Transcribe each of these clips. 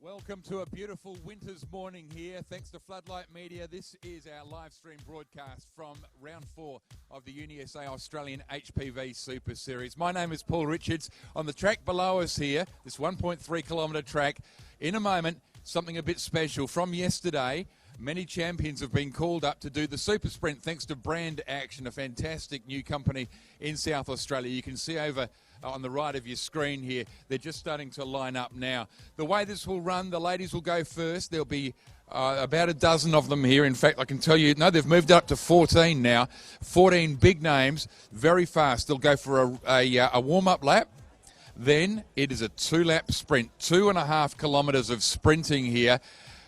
Welcome to a beautiful winter's morning here. Thanks to Floodlight Media, this is our live stream broadcast from round 4 of the UniSA Australian HPV Super Series. My name is Paul Richards. On the track below us here, this 1.3 kilometre track, in a moment, something a bit special. From yesterday, many champions have been called up to do the Super Sprint thanks to Brand Action, a fantastic new company in South Australia. You can see over on the right of your screen here, they're just starting to line up now. The way this will run, the ladies will go first. There'll be about a dozen of them here. In fact, I can tell you, no, they've moved up to 14 now. 14 big names, very fast. They'll go for a warm-up lap. Then it is a 2-lap sprint, 2.5 kilometres of sprinting here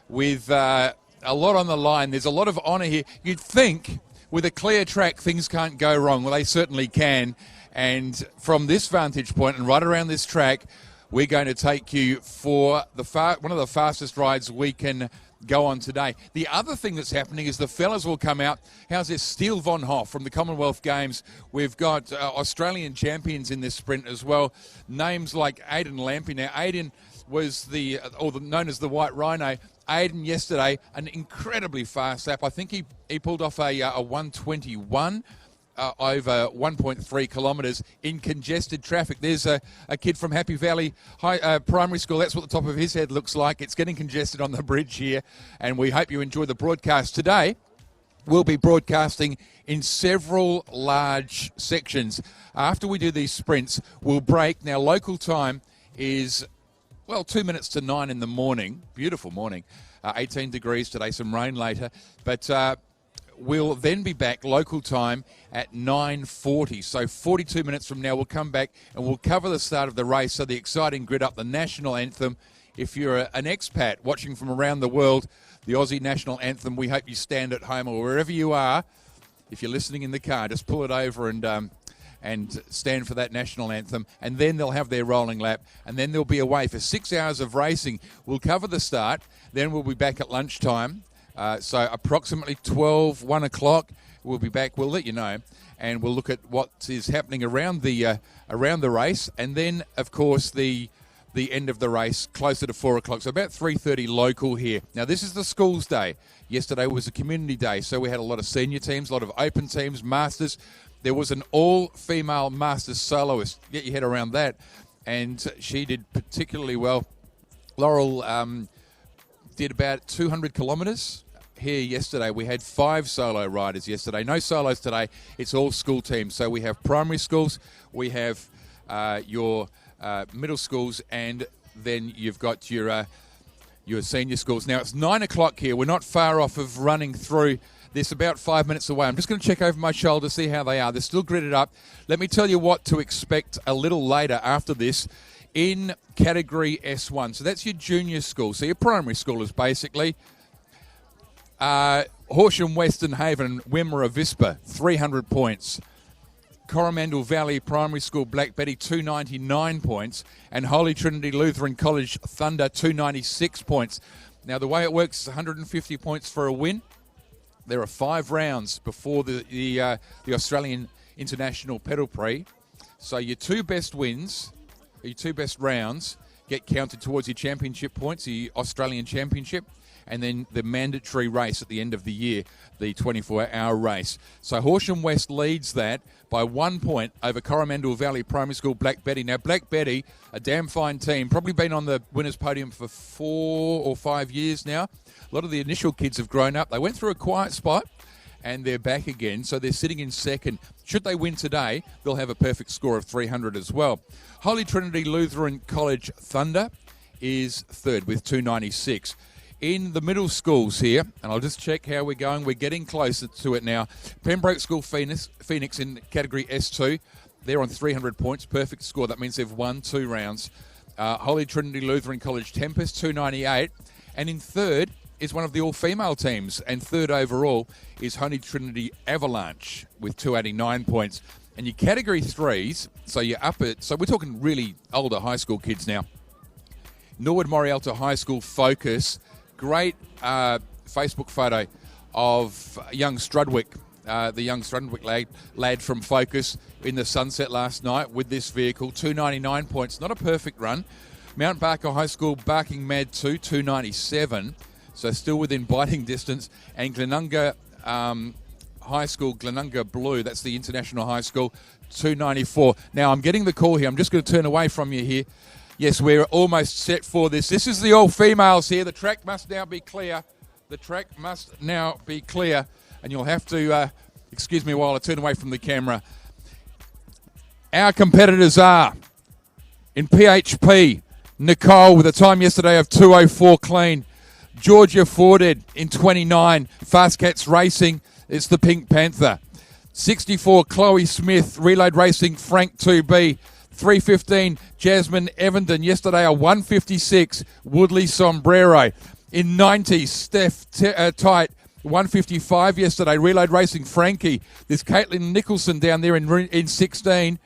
with a lot on the line. There's a lot of honour here. You'd think with a clear track things can't go wrong. Well, they certainly can. And from this vantage point and right around this track, we're going to take you for one of the fastest rides we can go on today. The other thing that's happening is the fellas will come out. How's this? Steele Von Hoff from the Commonwealth Games. We've got Australian champions in this sprint as well. Names like Aidan Lampy. Now, Aidan was known as the White Rhino. Aidan yesterday, an incredibly fast lap. I think he pulled off a 121 over 1.3 kilometres in congested traffic. There's a kid from Happy Valley Primary School. That's what the top of his head looks like. It's getting congested on the bridge here, and we hope you enjoy the broadcast today. We'll be broadcasting in several large sections. After we do these sprints, we'll break. Now, local time is 2 minutes to 9 in the morning. Beautiful morning. 18 degrees today, some rain later. But we'll then be back local time at 9:40. So 42 minutes from now, we'll come back and we'll cover the start of the race. So the exciting grid up, the national anthem. If you're an expat watching from around the world, the Aussie national anthem, we hope you stand at home or wherever you are. If you're listening in the car, just pull it over and stand for that national anthem, and then they'll have their rolling lap, and then they'll be away for 6 hours of racing. We'll cover the start, then we'll be back at lunchtime, so approximately 1 o'clock, we'll be back. We'll let you know, and we'll look at what is happening around the race, and then, of course, the end of the race, closer to 4 o'clock, so about 3:30 local here. Now, this is the schools' day. Yesterday was a community day, so we had a lot of senior teams, a lot of open teams, masters. There was an all-female Masters soloist. Get your head around that. And she did particularly well. Laurel did about 200 kilometres here yesterday. We had 5 solo riders yesterday. No solos today. It's all school teams. So we have primary schools, we have your middle schools, and then you've got your senior schools. Now, it's 9 o'clock here. We're not far off of running through this, about 5 minutes away. I'm just going to check over my shoulder, see how they are. They're still gridded up. Let me tell you what to expect a little later after this in category S1. So that's your junior school. So your primary schoolers, basically. Horsham, Western Haven, Wimmera, Vispa, 300 points. Coromandel Valley Primary School, Black Betty, 299 points. And Holy Trinity Lutheran College, Thunder, 296 points. Now, the way it works is 150 points for a win. There are 5 rounds before the Australian International Pedal Prix. So your 2 best wins, your 2 best rounds, get counted towards your championship points, the Australian Championship, and then the mandatory race at the end of the year, the 24-hour race. So Horsham West leads that by 1 point over Coromandel Valley Primary School, Black Betty. Now, Black Betty, a damn fine team, probably been on the winner's podium for 4 or 5 years now. A lot of the initial kids have grown up. They went through a quiet spot, and they're back again. So they're sitting in second. Should they win today, they'll have a perfect score of 300 as well. Holy Trinity Lutheran College Thunder is third with 296. In the middle schools here, and I'll just check how we're going. We're getting closer to it now. Pembroke School Phoenix in category S2. They're on 300 points. Perfect score. That means they've won 2 rounds. Holy Trinity Lutheran College Tempest, 298. And in third is one of the all-female teams. And third overall is Holy Trinity Avalanche with 289 points. And your category 3s, so you're up at, so we're talking really older high school kids now. Norwood Morialta High School Focus. Great Facebook photo of young Strudwick, the young Strudwick lad from Focus in the sunset last night with this vehicle. 299 points, not a perfect run. Mount Barker High School, Barking Mad 2, 297. So still within biting distance. And Glenunga High School, Glenunga Blue, that's the international high school, 294. Now, I'm getting the call here. I'm just going to turn away from you here. Yes, we're almost set for this. This is the all-females here. The track must now be clear. The track must now be clear. And you'll have to excuse me while I turn away from the camera. Our competitors are, in PHP, Nicole with a time yesterday of 2:04 clean. Georgia Forded in 29. Fast Cats Racing, it's the Pink Panther. 64, Chloe Smith, Reload Racing, Frank 2B. 3:15, Jasmine Evenden. Yesterday, a 1:56, Woodley Sombrero. In 90, Steph Tight, 1:55 yesterday, Reload Racing, Frankie. There's Caitlin Nicholson down there in 16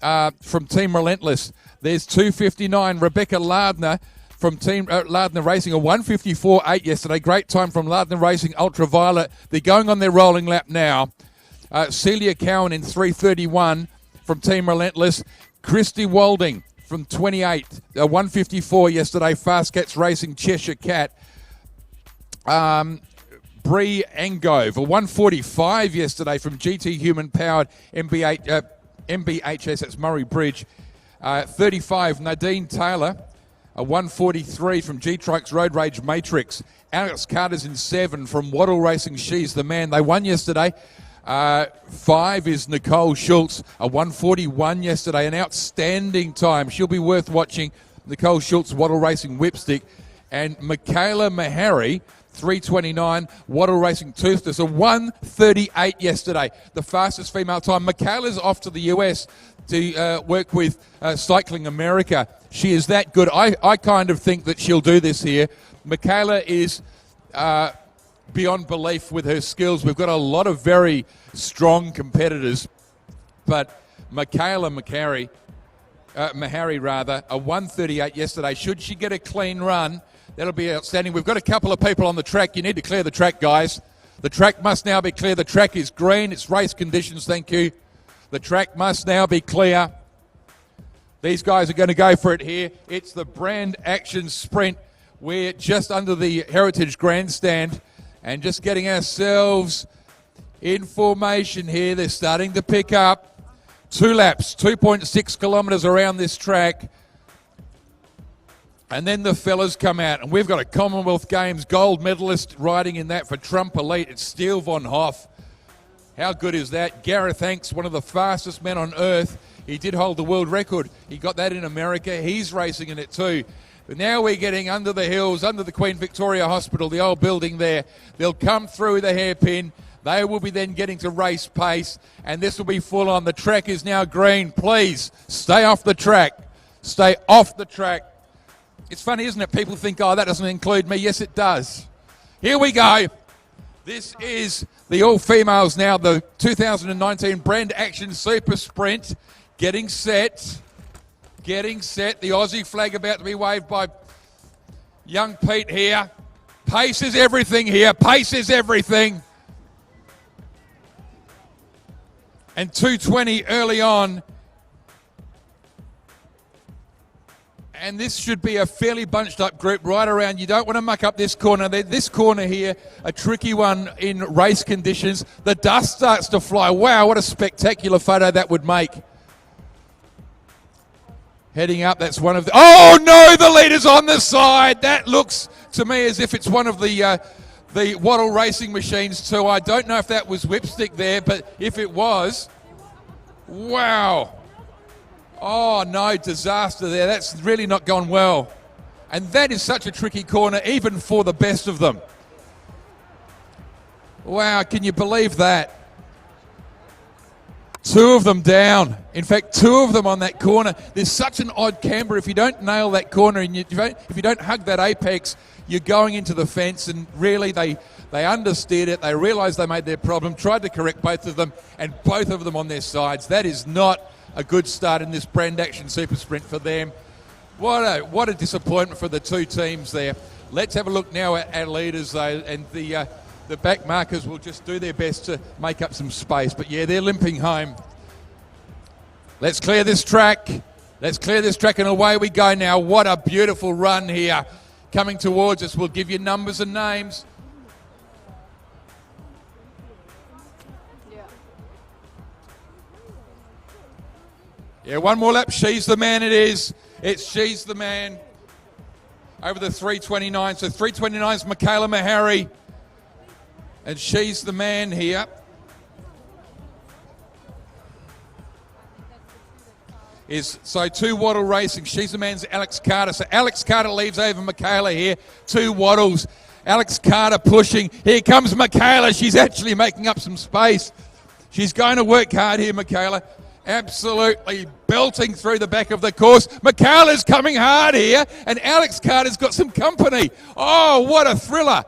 from Team Relentless. There's 2:59, Rebecca Lardner from Team Lardner Racing, a 1:54.8 yesterday. Great time from Lardner Racing, Ultraviolet. They're going on their rolling lap now. Celia Cowan in 3:31 from Team Relentless. Christy Walding from 28, 1:54 yesterday, Fast Cats Racing, Cheshire Cat. Bree Angove, a 1:45 yesterday from GT Human Powered MBHS, that's Murray Bridge. 35, Nadine Taylor, a 1:43 from G-Trikes Road Rage Matrix. Alex Carter's in 7 from Waddle Racing, She's the Man. They won yesterday. 5 is Nicole Schultz, a 1:41 yesterday, an outstanding time. She'll be worth watching. Nicole Schultz, Waddle Racing Whipstick. And Michaela Mahari, 3:29, Waddle Racing Toothless, a 1:38 yesterday, the fastest female time. Michaela's off to the US to work with Cycling America. She is that good. I kind of think that she'll do this here. Michaela is beyond belief with her skills. We've got a lot of very strong competitors, but Michaela Mahari, a 1:38 yesterday. Should she get a clean run, that'll be outstanding. We've got a couple of people on the track. You need to clear the track, guys. The track must now be clear. The track is green. It's race conditions, thank you. The track must now be clear. These guys are going to go for it here. It's the Brand Action Sprint. We're just under the Heritage Grandstand and just getting ourselves in formation here. They're starting to pick up. 2 laps, 2.6 kilometres around this track. And then the fellas come out. And we've got a Commonwealth Games gold medalist riding in that for Trump Elite. It's Steele von Hoff. How good is that? Gareth Hanks, one of the fastest men on earth. He did hold the world record. He got that in America. He's racing in it too. But now we're getting under the hills, under the Queen Victoria Hospital, the old building there. They'll come through the hairpin. They will be then getting to race pace, and this will be full on. The track is now green. Please stay off the track. Stay off the track. It's funny, isn't it? People think, oh, that doesn't include me. Yes, it does. Here we go. This is the all-females now, the 2019 Brand Action Super Sprint. Getting set. Getting set. The Aussie flag about to be waved by young Pete here. Pace is everything here. Pace is everything. And 2:20 early on. And this should be a fairly bunched up group right around. You don't want to muck up this corner. This corner here, a tricky one in race conditions. The dust starts to fly. Wow, what a spectacular photo that would make. Heading up, that's one of the... Oh, no, the leader's on the side. That looks to me as if it's one of the Waddle racing machines too. I don't know if that was Whipstick there, but if it was, wow. Oh, no, disaster there. That's really not gone well. And that is such a tricky corner, even for the best of them. Wow, can you believe that? 2 of them down. In fact, 2 of them on that corner. There's such an odd camber. If you don't nail that corner and if you don't hug that apex, you're going into the fence. And really, they understeered it. They realised they made their problem, tried to correct both of them, and both of them on their sides. That is not a good start in this Brand Action Super Sprint for them. What a disappointment for the 2 teams there. Let's have a look now at Adelaide, and the back markers will just do their best to make up some space. But yeah, they're limping home. Let's clear this track. Let's clear this track and away we go now. What a beautiful run here. Coming towards us, we'll give you numbers and names. Yeah, one more lap. She's the man it is. She's the man. Over the 3:29. So 3:29 is Michaela Mahari. And she's the man here. So 2 Wattle Racing. She's the man's Alex Carter. So Alex Carter leaves over Michaela here. 2 Wattles. Alex Carter pushing. Here comes Michaela. She's actually making up some space. She's going to work hard here, Michaela. Absolutely belting through the back of the course. Michaela's coming hard here, and Alex Carter's got some company. Oh, what a thriller.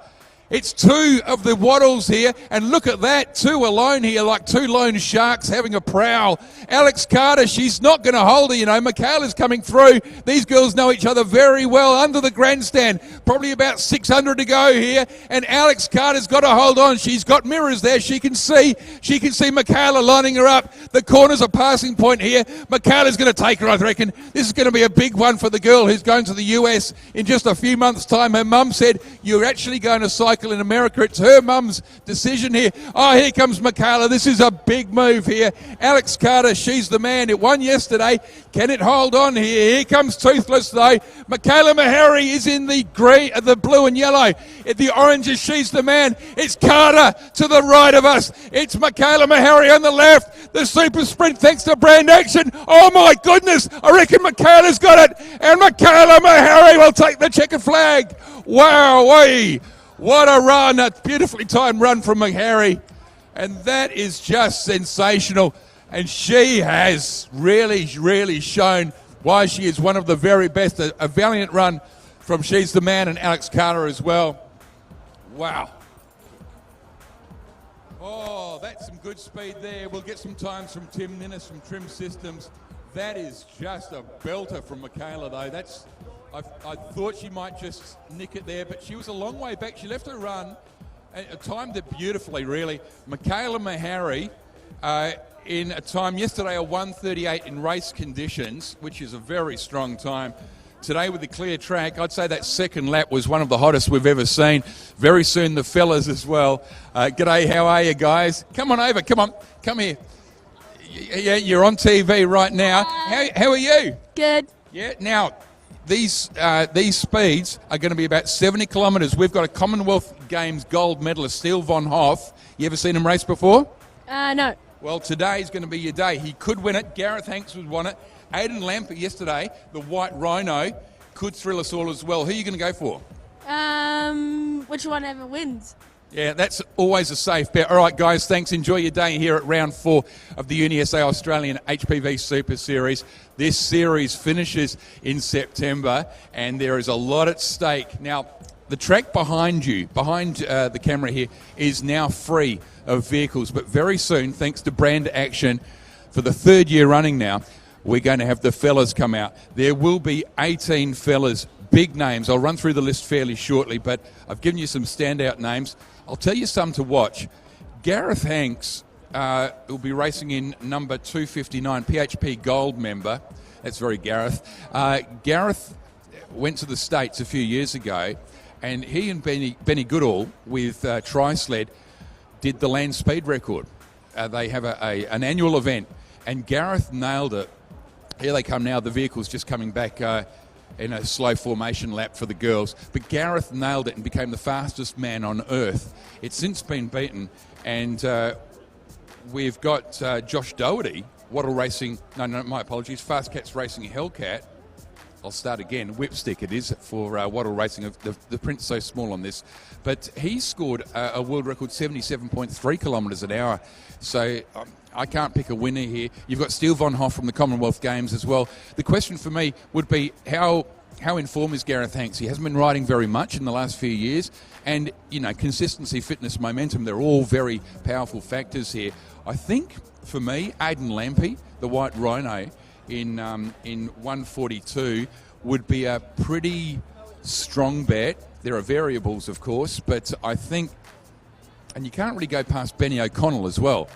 It's 2 of the Wattles here, and look at that, 2 alone here, like 2 lone sharks having a prowl. Alex Carter, she's not going to hold her, you know. Michaela's coming through. These girls know each other very well under the grandstand. Probably about 600 to go here, and Alex Carter's got to hold on. She's got mirrors there. She can see Michaela lining her up. The corner's a passing point here. Michaela's going to take her, I reckon. This is going to be a big one for the girl who's going to the US in just a few months' time. Her mum said, you're actually going to cycle in America. It's her mum's decision here. Oh, here comes Michaela. This is a big move here. Alex Carter, she's the man. It won yesterday. Can it hold on here? Here comes Toothless though. Michaela Mahari is in the green, the blue and yellow. The oranges, she's the man. It's Carter to the right of us. It's Michaela Mahari on the left. The super sprint thanks to Brand Action. Oh my goodness. I reckon Michaela's got it. And Michaela Mahari will take the checkered flag. Wow-wee. What a run, a beautifully timed run from Mahari. And that is just sensational. And she has really, really shown why she is one of the very best. A valiant run from She's the Man and Alex Carter as well. Wow. Oh, that's some good speed there. We'll get some times from Tim Ninnis from Trim Systems. That is just a belter from Michaela, though. I thought she might just nick it there, but she was a long way back. She left her run and timed it beautifully, really. Michaela Mahari in a time yesterday, a 1:38 in race conditions, which is a very strong time. Today with the clear track, I'd say that second lap was one of the hottest we've ever seen. Very soon the fellas as well. G'day, how are you guys? Come on over, come on, come here. Yeah, you're on TV right now. How are you? Good. Yeah, now, these speeds are going to be about 70 kilometres. We've got a Commonwealth Games gold medalist, Steele von Hoff. You ever seen him race before? No. Well, today's going to be your day. He could win it. Gareth Hanks would won it. Aidan Lamper yesterday, the White Rhino, could thrill us all as well. Who are you going to go for? Which one ever wins? Yeah, that's always a safe bet. All right, guys, thanks. Enjoy your day here at round 4 of the UniSA Australian HPV Super Series. This series finishes in September, and there is a lot at stake. Now, the track behind you, behind the camera here, is now free of vehicles, but very soon, thanks to Brand Action, for the 3rd year running now, we're going to have the fellas come out. There will be 18 fellas, big names. I'll run through the list fairly shortly, but I've given you some standout names. I'll tell you some to watch. Gareth Hanks will be racing in number 259, PHP Gold member. That's very Gareth. Gareth went to the States a few years ago, and he and Benny Goodall with Tri-Sled did the land speed record. They have an annual event, and Gareth nailed it. Here they come now. The vehicle's just coming back in a slow formation lap for the girls. But Gareth nailed it and became the fastest man on earth. It's since been beaten, and we've got Josh Doherty, Wattle Racing, no, my apologies, Fast Cats Racing Hellcat. I'll start again. Whipstick it is for Wattle Racing. The print's so small on this. But he scored a world record 77.3 kilometres an hour. So I can't pick a winner here. You've got Steele von Hoff from the Commonwealth Games as well. The question for me would be how in form is Gareth Hanks? He hasn't been riding very much in the last few years. And, you know, consistency, fitness, momentum, they're all very powerful factors here. I think, for me, Aidan Lampe, the White Rhino, in 142 would be a pretty strong bet. There are variables, of course, but I think, and you can't really go past Benny O'Connell as well.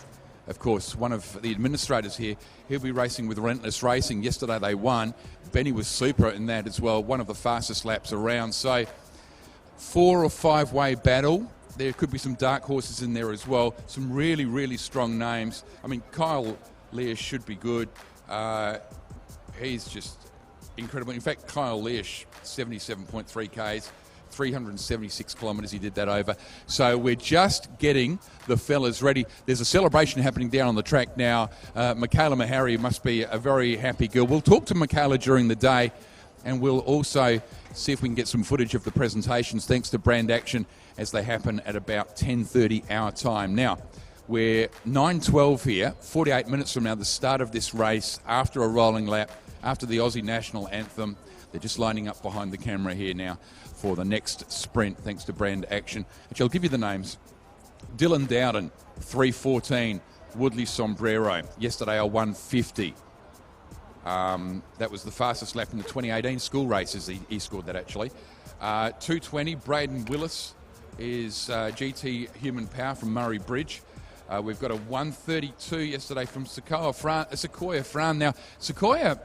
of course, one of the administrators here. He'll be racing with Relentless Racing. Yesterday they won. Benny was super in that as well, one of the fastest laps around. So 4 or 5 way battle. There could be some dark horses in there as well. Some really, really strong names. I mean, Kyle Leash should be good. He's just incredible. In fact, Kyle Leash, 77.3 Ks, 376 kilometres he did that over. So we're just getting the fellas ready. There's a celebration happening down on the track now. Michaela Mahari must be a very happy girl. We'll talk to Michaela during the day, and we'll also see if we can get some footage of the presentations thanks to Brand Action as they happen at about 10:30 our time. Now, we're 9:12 here, 48 minutes from now, the start of this race, after a rolling lap, after the Aussie National Anthem. They're just lining up behind the camera here now for the next sprint, thanks to Brand Action. Actually, I'll give you the names. Dylan Dowden, 3:14, Woodley Sombrero. Yesterday, a 1:50. That was the fastest lap in the 2018 school races. He scored that, actually. 2:20, Braden Willis is GT Human Power from Murray Bridge. We've got a 1:32 yesterday from Sequoia Fran. Now, Sequoia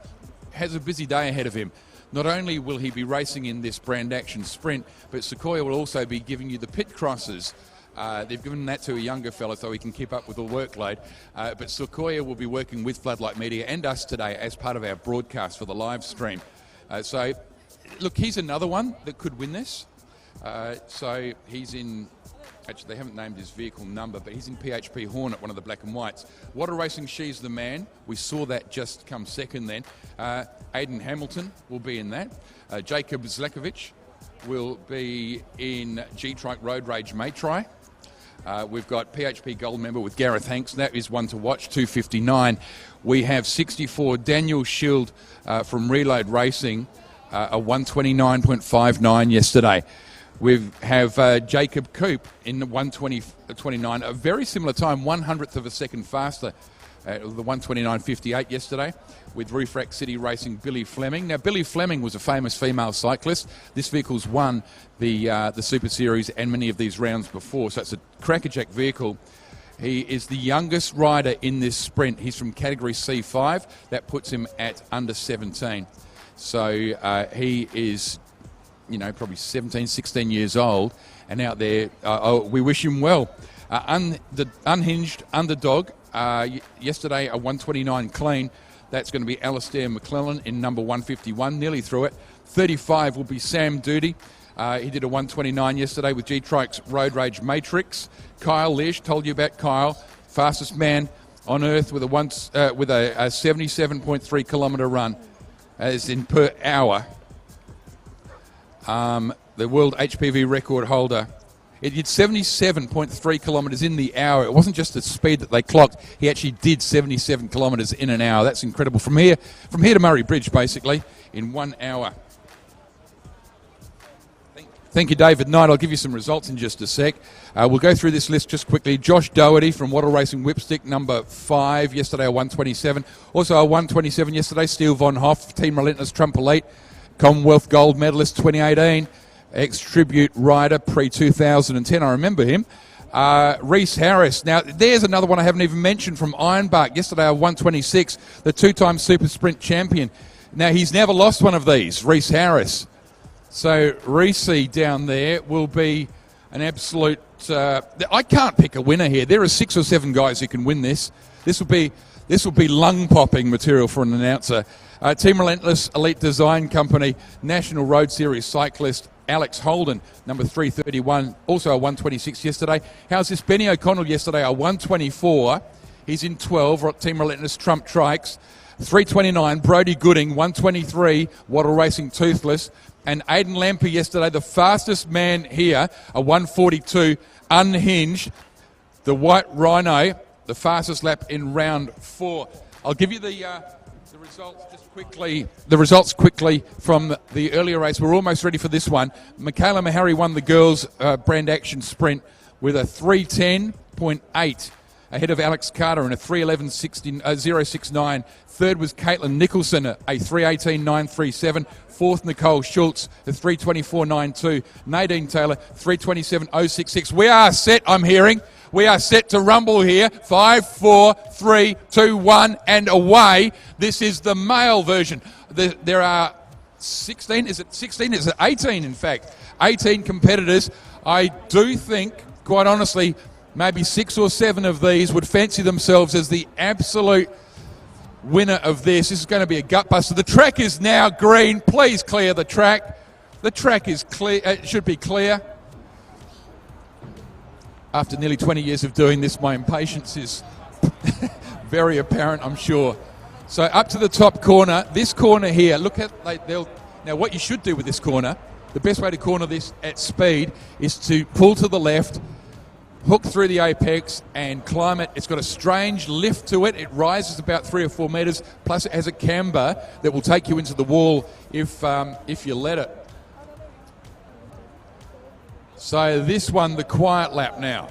has a busy day ahead of him. Not only will he be racing in this Brand Action sprint, but Sequoia will also be giving you the pit crosses. They've given that to a younger fella so he can keep up with the workload. But Sequoia will be working with Floodlight Media and us today as part of our broadcast for the live stream. So, look, he's another one that could win this. So he's in... Actually, they haven't named his vehicle number, but he's in PHP Hornet, one of the black and whites. Water Racing, She's the Man. We saw that just come second then. Aidan Hamilton will be in that. Jacob Zlekovic will be in G-Trike Road Rage Matri. We've got PHP Gold member with Gareth Hanks. That is one to watch, 2:59. We have 64 Daniel Shield from Reload Racing, a 1:29.59 yesterday. We have Jacob Coop in the 1:29, a very similar time, 1/100th of a second faster, the 1:29.58 yesterday, with Refract City Racing Billy Fleming. Now, Billy Fleming was a famous female cyclist. This vehicle's won the Super Series and many of these rounds before, so it's a crackerjack vehicle. He is the youngest rider in this sprint. He's from category C5. That puts him at under 17. So he is... probably 17, 16 years old, and out there, we wish him well. The unhinged underdog, yesterday a 1:29 clean. That's going to be Alistair McClellan in number 151, nearly through it. 35 will be Sam Doody. He did a 1:29 yesterday with G-Trike's Road Rage Matrix. Kyle Leash, told you about Kyle, fastest man on earth with a 77.3 kilometre run, as in per hour. The world HPV record holder. It did 77.3 kilometres in the hour. It wasn't just the speed that they clocked. He actually did 77 kilometres in an hour. That's incredible. From here to Murray Bridge, basically, in 1 hour. Thank you, David Knight. I'll give you some results in just a sec. We'll go through this list just quickly. Josh Doherty from Wattle Racing Whipstick, number 5. Yesterday, a 1:27. Also a 1:27 yesterday. Steele Von Hoff, Team Relentless Trump Elite. Commonwealth Gold Medalist 2018, ex-tribute rider pre-2010, I remember him. Reese Harris, now there's another one I haven't even mentioned from Ironbark. Yesterday a 1:26, the 2-time Super Sprint champion. Now he's never lost one of these, Reese Harris. So Reese down there will be an absolute... I can't pick a winner here. There are 6 or 7 guys who can win this. This will be lung-popping material for an announcer. Team Relentless Elite Design Company, National Road Series cyclist Alex Holden, number 331, also a 1:26 yesterday. How's this? Benny O'Connell yesterday, a 1:24. He's in 12, Team Relentless Trump Trikes. 3:29, Brody Gooding, 1:23, Wattle Racing Toothless. And Aidan Lamper yesterday, the fastest man here, a 1:42, unhinged. The White Rhino, the fastest lap in round 4. I'll give you the results just quickly. The results quickly from the earlier race. We're almost ready for this one. Michaela Mahari won the girls' Brand Action sprint with a 3:10.8 ahead of Alex Carter in a 3:11.069. Third was Caitlin Nicholson, a 3:18.937. Fourth, Nicole Schultz, a 3:24.92. Nadine Taylor, 3:27.066. We are set, I'm hearing. We are set to rumble here. 5, 4, 3, 2, 1, and away. This is the male version. There are 16, is it 16? Is it 18, in fact? 18 competitors. I do think, quite honestly, maybe 6 or 7 of these would fancy themselves as the absolute winner of this. This is going to be a gutbuster. The track is now green. Please clear the track. The track is clear. It should be clear. After nearly 20 years of doing this, my impatience is very apparent, I'm sure. So up to the top corner. This corner here, look at, now what you should do with this corner, the best way to corner this at speed is to pull to the left, hook through the apex and climb it. It's got a strange lift to it. It rises about 3 or 4 metres, plus it has a camber that will take you into the wall if you let it. So this one, the quiet lap now.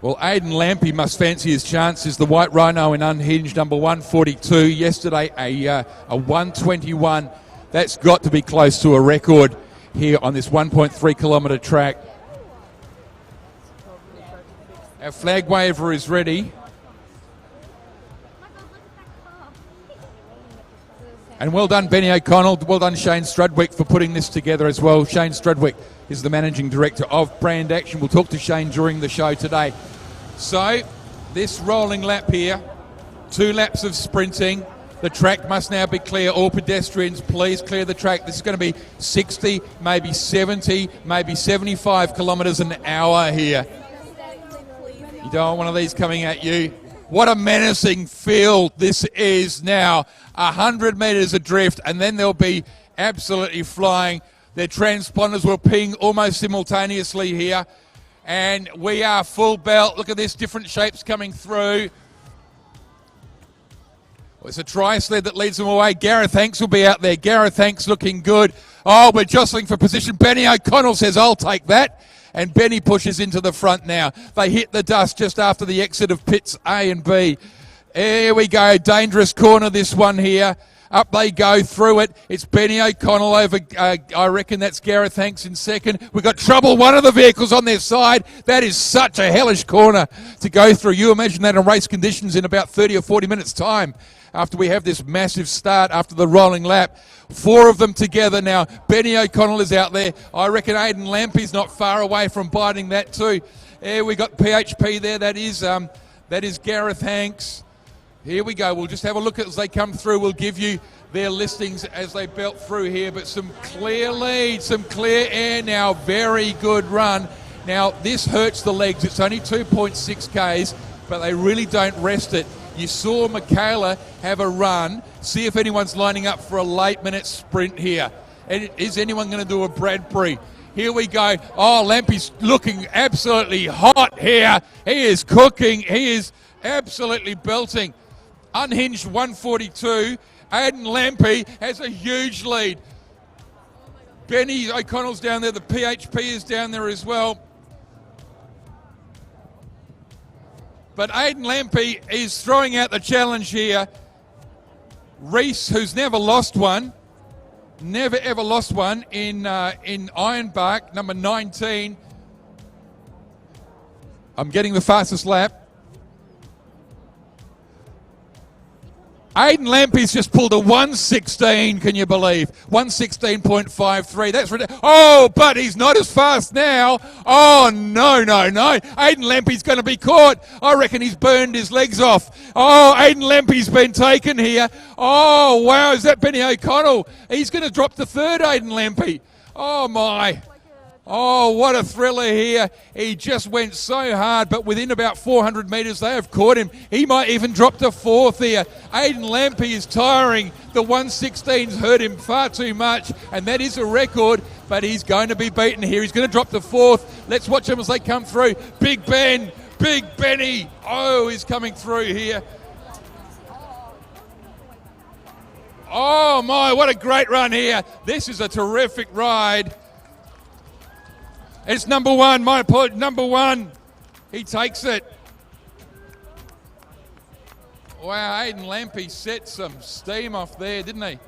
Well, Aidan Lampy must fancy his chances. The White Rhino in Unhinged, number 142. Yesterday, a 121. That's got to be close to a record here on this 1.3 kilometre track. Our flag waver is ready. And well done, Benny O'Connell. Well done, Shane Strudwick, for putting this together as well. Shane Strudwick is the Managing Director of Brand Action. We'll talk to Shane during the show today. So, this rolling lap here, 2 laps of sprinting. The track must now be clear. All pedestrians, please clear the track. This is going to be 60, maybe 70, maybe 75 kilometres an hour here. You don't want one of these coming at you. What a menacing field this is now. 100 metres adrift, and then they'll be absolutely flying. Their transponders will ping almost simultaneously here. And we are full belt. Look at this, different shapes coming through. Well, it's a tri-sled that leads them away. Gareth Hanks will be out there. Gareth Hanks looking good. Oh, we're jostling for position. Benny O'Connell says, I'll take that. And Benny pushes into the front now. They hit the dust just after the exit of pits A and B. Here we go. Dangerous corner, this one here. Up they go through it. It's Benny O'Connell over, I reckon that's Gareth Hanks in second. We've got trouble. One of the vehicles on their side. That is such a hellish corner to go through. You imagine that in race conditions in about 30 or 40 minutes' time after we have this massive start after the rolling lap. 4 of them together now. Benny O'Connell is out there. I reckon Aidan Lampy's not far away from biting that too. Here we got PHP there. That is Gareth Hanks. Here we go. We'll just have a look as they come through. We'll give you their listings as they belt through here. But some clear lead, some clear air now. Very good run. Now, this hurts the legs. It's only 2.6 Ks, but they really don't rest it. You saw Michaela have a run. See if anyone's lining up for a late-minute sprint here. And is anyone going to do a Bradbury? Here we go. Oh, Lampy's looking absolutely hot here. He is cooking. He is absolutely belting. Unhinged 142. Aidan Lampy has a huge lead. Benny O'Connell's down there. The PHP is down there as well. But Aidan Lampy is throwing out the challenge here. Reese, who's never lost one, never ever lost one in Ironbark, number 19. I'm getting the fastest lap. Aidan Lampy's just pulled a 116, can you believe? 116.53. That's ridiculous. Oh, but he's not as fast now. Oh, no. Aidan Lampy's going to be caught. I reckon he's burned his legs off. Oh, Aidan Lampy's been taken here. Oh, wow, is that Benny O'Connell? He's going to drop to third, Aidan Lampy. Oh, my. Oh, what a thriller here. He just went so hard, but within about 400 metres, they have caught him. He might even drop to fourth here. Aidan Lampy is tiring. The 116's hurt him far too much, and that is a record, but he's going to be beaten here. He's going to drop to fourth. Let's watch them as they come through. Big Ben, Big Benny. Oh, he's coming through here. Oh, my, what a great run here. This is a terrific ride. It's number 1, my point, number 1. He takes it. Wow, Aidan Lampy set some steam off there, didn't he?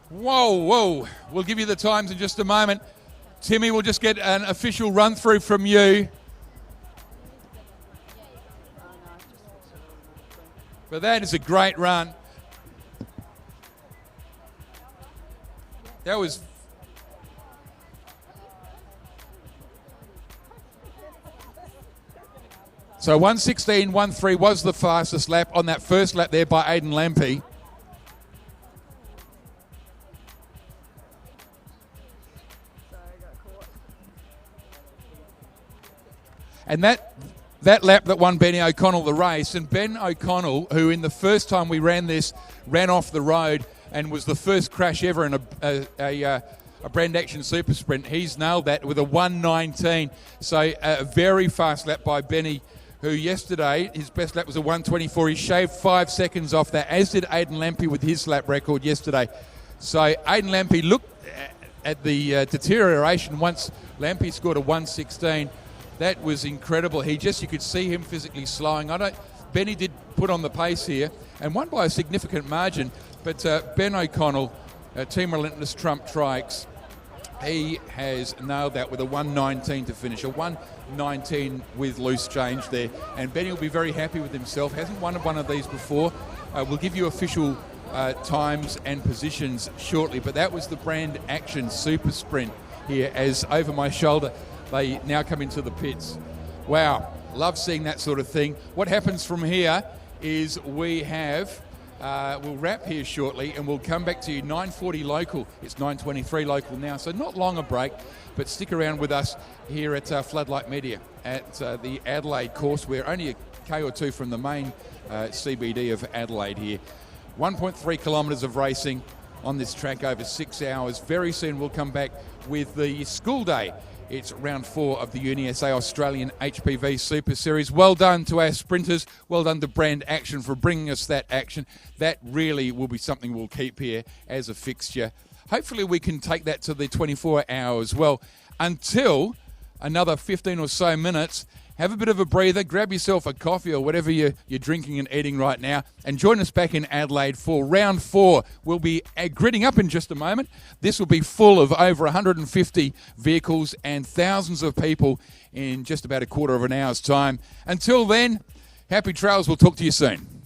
Whoa. We'll give you the times in just a moment. Timmy, we'll just get an official run through from you. But that is a great run. That was... So 1:16.13 was the fastest lap on that first lap there by Aidan Lampy. And that lap that won Benny O'Connell the race, and Ben O'Connell, who in the first time we ran this, ran off the road and was the first crash ever in a Brand Action Super Sprint. He's nailed that with a 1:19. So a very fast lap by Benny, who yesterday, his best lap was a 1:24. He shaved 5 seconds off that, as did Aidan Lampy with his lap record yesterday. So Aidan Lampy looked at the deterioration once Lampy scored a 1:16. That was incredible. You could see him physically slowing. Benny did put on the pace here and won by a significant margin. But Ben O'Connell, Team Relentless Trump Trikes, he has nailed that with a 1:19 to finish. A 1:19 with loose change there. And Benny will be very happy with himself. Hasn't won one of these before. We'll give you official times and positions shortly. But that was the Brand Action Super Sprint here, as over my shoulder they now come into the pits. Wow, love seeing that sort of thing. What happens from here is we'll wrap here shortly and we'll come back to you 9:40 local. It's 9:23 local now, so not long a break, but stick around with us here at Floodlight Media at the Adelaide course. We're only a K or two from the main CBD of Adelaide here. 1.3 kilometres of racing on this track over 6 hours. Very soon we'll come back with the school day. It's round 4 of the UniSA Australian HPV Super Series. Well done to our sprinters. Well done to Brand Action for bringing us that action. That really will be something we'll keep here as a fixture. Hopefully we can take that to the 24 hours. Well, until another 15 or so minutes, have a bit of a breather, grab yourself a coffee or whatever you're drinking and eating right now, and join us back in Adelaide for round 4. We'll be gridding up in just a moment. This will be full of over 150 vehicles and thousands of people in just about a quarter of an hour's time. Until then, happy trails. We'll talk to you soon.